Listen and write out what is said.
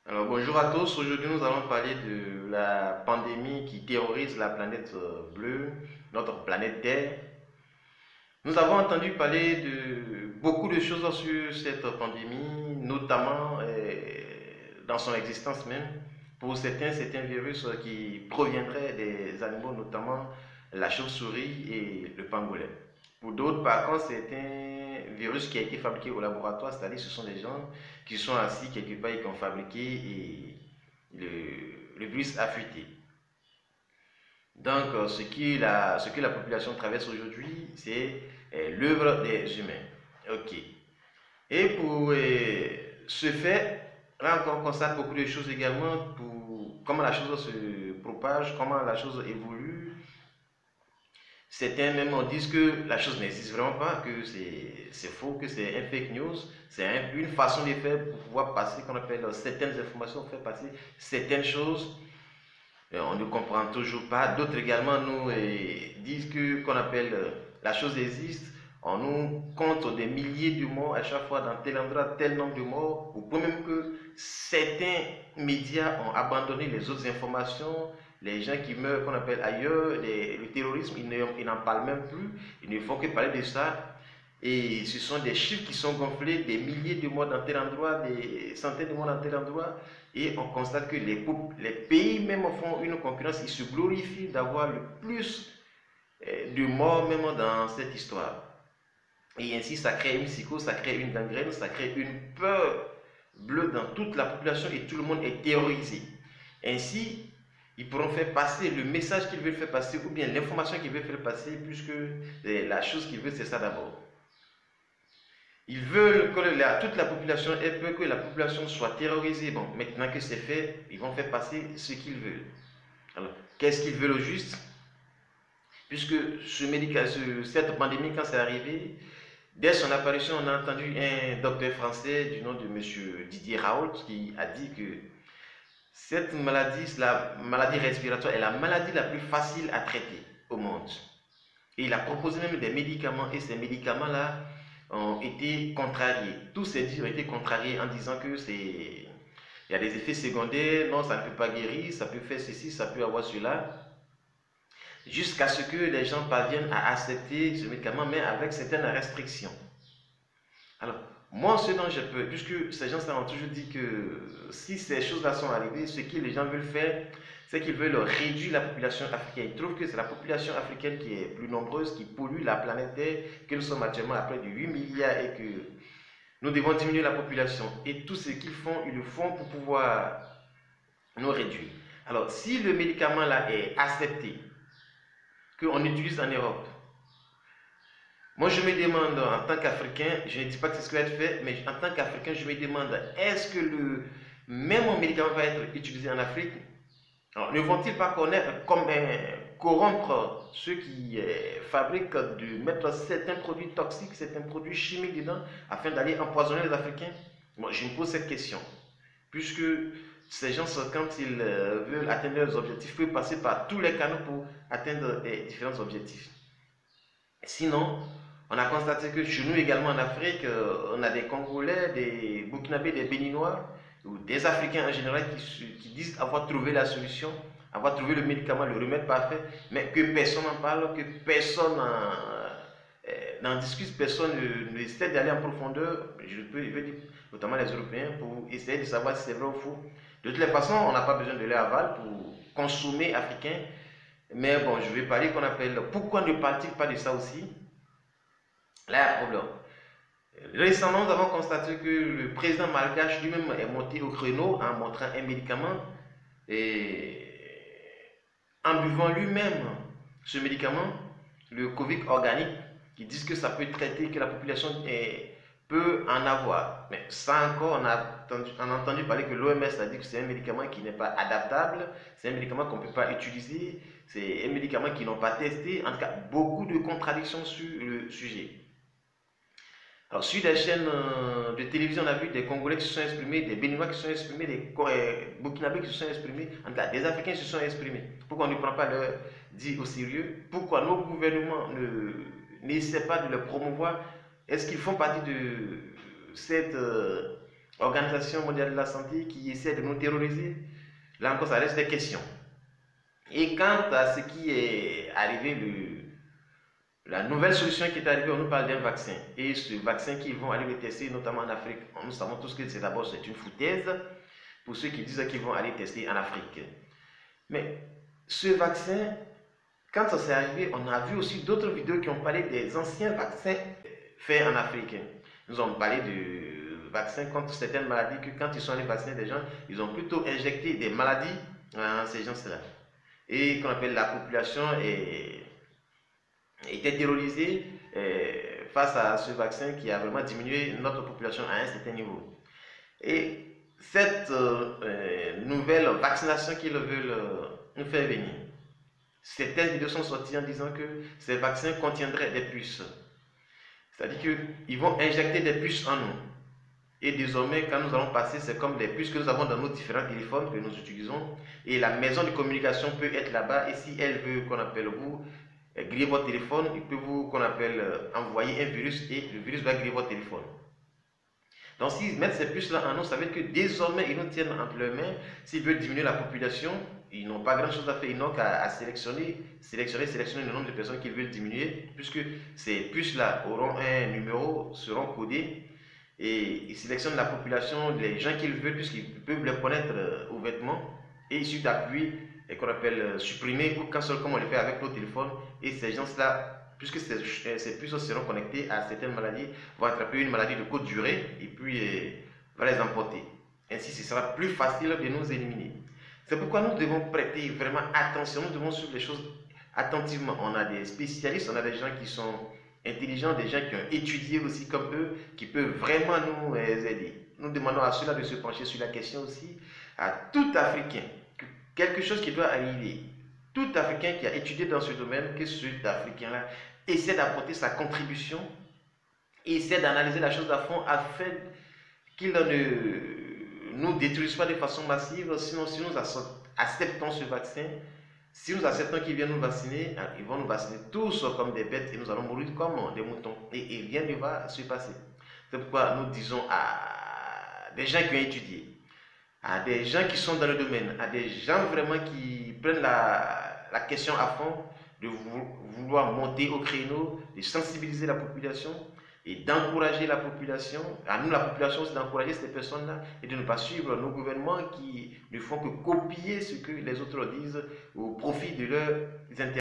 Alors bonjour à tous, aujourd'hui nous allons parler de la pandémie qui terrorise la planète bleue, notre planète Terre. Nous avons entendu parler de beaucoup de choses sur cette pandémie, notamment dans son existence même. Pour certains, c'est un virus qui proviendrait des animaux, notamment la chauve-souris et le pangolin. Pour d'autres, par contre, c'est un virus qui a été fabriqué au laboratoire, c'est-à-dire ce sont des gens qui sont assis quelque part et qui ont fabriqué et le virus a fuité. Donc, ce que la population traverse aujourd'hui, c'est l'œuvre des humains. Ok. Et pour ce fait, là encore, on constate beaucoup de choses également pour comment la chose se propage, comment la chose évolue. Certains même disent que la chose n'existe vraiment pas, que c'est faux, que c'est un fake news. C'est une façon de faire pour pouvoir passer, qu'on appelle certaines informations, faire passer certaines choses. On ne comprend toujours pas. D'autres également nous disent que qu'on appelle la chose existe. On nous compte des milliers de morts à chaque fois dans tel endroit, tel nombre de morts. Au point même que certains médias ont abandonné les autres informations. Les gens qui meurent, qu'on appelle ailleurs, le terrorisme, ils n'en parlent même plus. Ils ne font que parler de ça. Et ce sont des chiffres qui sont gonflés, des milliers de morts dans tel endroit, des centaines de morts dans tel endroit. Et on constate que les pays même font une concurrence, ils se glorifient d'avoir le plus de morts même dans cette histoire. Et ainsi, ça crée une psychose, ça crée une gangrène, ça crée une peur bleue dans toute la population et tout le monde est terrorisé. Ainsi, ils pourront faire passer le message qu'ils veulent faire passer ou bien l'information qu'ils veulent faire passer, puisque la chose qu'ils veulent, c'est ça d'abord. Ils veulent que toute la population ait peur, que la population soit terrorisée. Bon, maintenant que c'est fait, ils vont faire passer ce qu'ils veulent. Alors, qu'est-ce qu'ils veulent au juste? Puisque cette pandémie, quand c'est arrivé, dès son apparition, on a entendu un docteur français du nom de M. Didier Raoult qui a dit que cette maladie, la maladie respiratoire, est la maladie la plus facile à traiter au monde. Et il a proposé même des médicaments, et ces médicaments-là ont été contrariés. Tous ces dits ont été contrariés en disant que il y a des effets secondaires, non, ça ne peut pas guérir, ça peut faire ceci, ça peut avoir cela, jusqu'à ce que les gens parviennent à accepter ce médicament, mais avec certaines restrictions. Alors, moi, ce dont je peux, puisque ces gens ont toujours dit que si ces choses-là sont arrivées, ce que les gens veulent faire, c'est qu'ils veulent réduire la population africaine. Ils trouvent que c'est la population africaine qui est plus nombreuse, qui pollue la planète Terre, que nous sommes actuellement à près de 8 milliards et que nous devons diminuer la population. Et tout ce qu'ils font, ils le font pour pouvoir nous réduire. Alors, si le médicament là est accepté, qu'on utilise en Europe, moi, je me demande, en tant qu'Africain, je ne dis pas que c'est ce qui va être fait, mais en tant qu'Africain, je me demande, est-ce que le même médicament va être utilisé en Afrique? Alors, ne vont-ils pas corrompre ceux qui fabriquent de mettre certains produits toxiques, certains produits chimiques dedans, afin d'aller empoisonner les Africains? Moi, je me pose cette question. Puisque ces gens, quand ils veulent atteindre leurs objectifs, peuvent passer par tous les canaux pour atteindre différents objectifs. Sinon, on a constaté que chez nous également en Afrique, on a des Congolais, des Burkinabés, des Béninois, ou des Africains en général qui disent avoir trouvé la solution, avoir trouvé le médicament, le remède parfait, mais que personne n'en parle, que personne n'en discute, personne ne essaie d'aller en profondeur, je veux dire, notamment les Européens, pour essayer de savoir si c'est vrai ou faux. De toutes les façons, on n'a pas besoin de leur aval pour consommer africain, mais bon, je vais parler qu'on appelle, pourquoi ne parle-t-il pas de ça aussi? Là, il y a un problème. Récemment, nous avons constaté que le président malgache lui-même est monté au créneau en montrant un médicament et en buvant lui-même ce médicament, le Covid organique, qui disent que ça peut traiter, que la population peut en avoir. Mais ça encore, on a entendu parler que l'OMS a dit que c'est un médicament qui n'est pas adaptable, c'est un médicament qu'on ne peut pas utiliser, c'est un médicament qu'ils n'ont pas testé. En tout cas, beaucoup de contradictions sur le sujet. Alors, sur des chaînes de télévision, on a vu des Congolais qui se sont exprimés, des Béninois qui se sont exprimés, des Burkinabés qui se sont exprimés, en tout cas, des Africains qui se sont exprimés. Pourquoi on ne prend pas leur dit au sérieux? Pourquoi nos gouvernements n'essaient pas de le promouvoir? Est-ce qu'ils font partie de cette Organisation mondiale de la santé qui essaie de nous terroriser, là encore ça reste des questions. Et quant à ce qui est arrivé, la nouvelle solution qui est arrivée, on nous parle d'un vaccin. Et ce vaccin qu'ils vont aller le tester, notamment en Afrique, nous savons tous que c'est d'abord une foutaise pour ceux qui disent qu'ils vont aller tester en Afrique. Mais ce vaccin, quand ça s'est arrivé, on a vu aussi d'autres vidéos qui ont parlé des anciens vaccins faits en Afrique. Nous avons parlé de vaccins contre certaines maladies, que quand ils sont allés vacciner des gens, ils ont plutôt injecté des maladies à ces gens-là. Et qu'on appelle la population était terrorisée face à ce vaccin qui a vraiment diminué notre population à un certain niveau. Et cette nouvelle vaccination qu'ils veulent nous faire venir, certaines vidéos sont sorties en disant que ces vaccins contiendraient des puces. C'est-à-dire qu'ils vont injecter des puces en nous. Et désormais, quand nous allons passer, c'est comme des puces que nous avons dans nos différents téléphones que nous utilisons. Et la maison de communication peut être là-bas. Et si elle veut qu'on appelle vous, griller votre téléphone, il peut vous, qu'on appelle, envoyer un virus et le virus va griller votre téléphone. Donc s'ils mettent ces puces-là en nous, ça veut dire que désormais, ils nous tiennent entre leurs mains. S'ils veulent diminuer la population, ils n'ont pas grand-chose à faire. Ils n'ont qu'à sélectionner le nombre de personnes qu'ils veulent diminuer, puisque ces puces-là auront un numéro, seront codées. Et ils sélectionnent la population, les gens qu'ils veulent, puisqu'ils peuvent les connaître ouvertement. Et il suffit d'appuyer, qu'on appelle supprimer ou cancel, comme on le fait avec nos téléphones. Et ces gens-là, puisque ces puces seront connectées à certaines maladies, vont attraper une maladie de courte durée et puis va les emporter. Ainsi, ce sera plus facile de nous éliminer. C'est pourquoi nous devons prêter vraiment attention, nous devons suivre les choses attentivement. On a des spécialistes, on a des gens qui sont intelligents, des gens qui ont étudié aussi comme eux, qui peuvent vraiment nous aider. Nous demandons à ceux-là de se pencher sur la question aussi, à tout Africain, quelque chose qui doit arriver. Tout Africain qui a étudié dans ce domaine, que cet Africain-là essaie d'apporter sa contribution, essaie d'analyser la chose à fond afin qu'il ne nous détruise pas de façon massive. Sinon, si nous acceptons ce vaccin, si nous acceptons qu'ils viennent nous vacciner, ils vont nous vacciner tous comme des bêtes et nous allons mourir comme des moutons. Et rien ne va se passer. C'est pourquoi nous disons à des gens qui ont étudié, à des gens qui sont dans le domaine, à des gens vraiment qui prennent la question à fond, de vouloir monter au créneau, de sensibiliser la population et d'encourager la population, à nous la population aussi d'encourager ces personnes-là et de ne pas suivre nos gouvernements qui ne font que copier ce que les autres disent au profit de leurs intérêts.